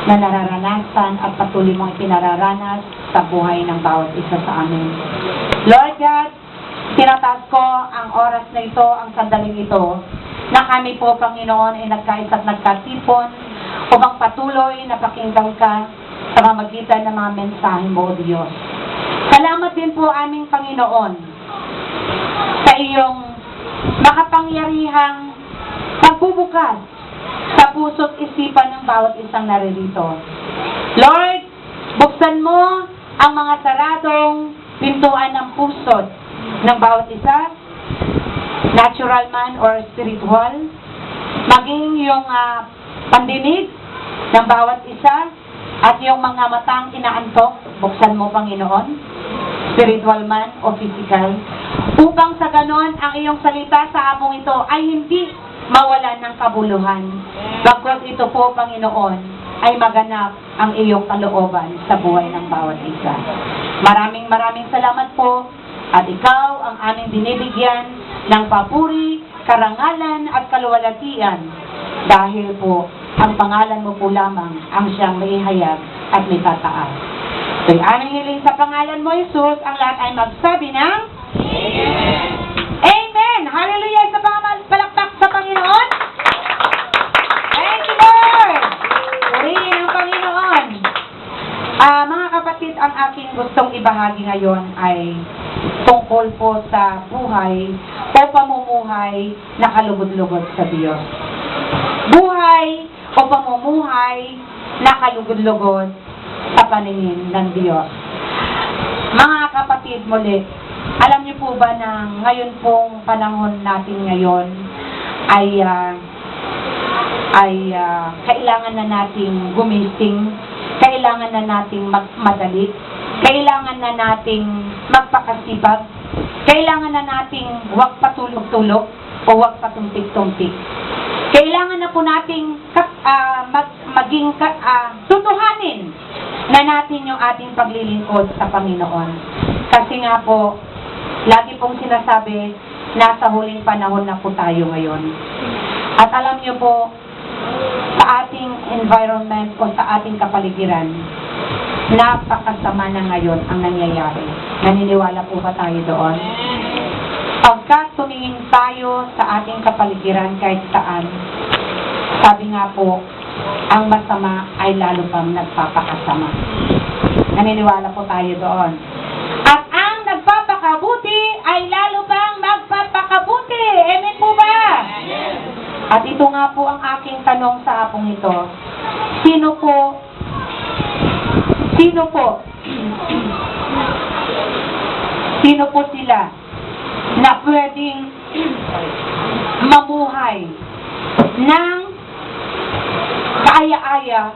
na nararanasan at patuloy mong ipinararanas sa buhay ng bawat isa sa amin. Lord God, tinataas ko ang oras na ito, ang sandaling ito, na kami po, Panginoon, ay nagkais at nagkatipon upang patuloy na pakinggan ka sa pamamagitan ng mga mensahe mo, O Diyos. Salamat din po aming Panginoon sa iyong makapangyarihang pagbubukas sa puso't isipan ng bawat isang naririto. Lord, buksan mo ang mga saradong pintuan ng puso ng bawat isa, natural man or spiritual, maging yung pandinig ng bawat isa, at yung mga matang inaantok, buksan mo, Panginoon, spiritual man o physical, upang sa ganon ang iyong salita sa hapong ito ay hindi mawalan ng kabuluhan. Bagkus ito po, Panginoon, ay maganap ang iyong kalooban sa buhay ng bawat isa. Maraming salamat po, at ikaw ang aming binibigyan ng papuri, karangalan at kaluwalhatian, dahil po ang pangalan mo po lamang ang siyang maihayag at may tataas. Kaya aming hiling sa pangalan mo, Jesus, ang lahat ay magsabi ng Amen! Amen! Hallelujah! Sa palakpak sa Panginoon. Thank you, Lord! Purihin ang Panginoon. Mga kapatid, ang aking gustong ibahagi ngayon ay tungkol po sa buhay o pamumuhay na kalugod-lugod sa Diyos. Buhay o pamumuhay na kalugod-lugod sa paningin ng Diyos. Mga kapatid, muli, alam niyo po ba na ngayon pong panahon natin ngayon ay kailangan na nating gumising, kailangan na nating magmadali, kailangan na nating magpakasipag, kailangan na nating huwag patulog-tulog o huwag patumpik-tumpik. Kailangan na po nating tutuhanin na natin yung ating paglilingkod sa Panginoon. Kasi nga po, lagi pong sinasabi, nasa huling panahon na po tayo ngayon. At alam niyo po, sa ating environment o sa ating kapaligiran, napakasama na ngayon ang nangyayari. Naniniwala po ba tayo doon? Pagka tumingin tayo sa ating kapaligiran kahit saan, sabi nga po, ang masama ay lalo pang nagpapakasama. Naniniwala po tayo doon. At ang nagpapakabuti ay lalo pang magpapakabuti. Amen po ba? At ito nga po ang aking tanong sa hapong ito. Sino po sila na pwedeng mamuhay ng kaaya-aya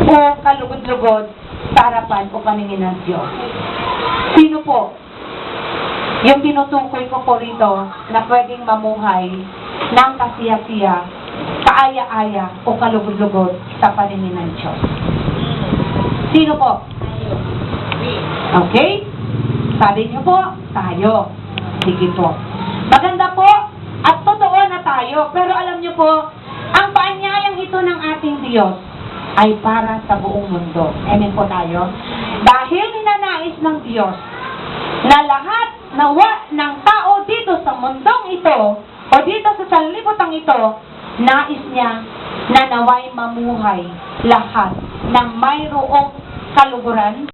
o kalugod-lugod sa harapan o paningin ng Diyos? Sino po? Yung tinutukoy ko po rito na pwedeng mamuhay ng kasiya-siya, kaaya-aya o kalugod-lugod sa paningin ng Diyos. Sino po? Okay? Sabi niyo po, tayo. Sige po. Maganda po at totoo na tayo. Pero alam niyo po, ang paanyayang ito ng ating Diyos ay para sa buong mundo. Amen po tayo. Dahil ninanais ng Diyos na lahat ng tao dito sa mundong ito o dito sa sanlibutan ito, nais niya na naway mamuhay lahat ng mayroong kaluguran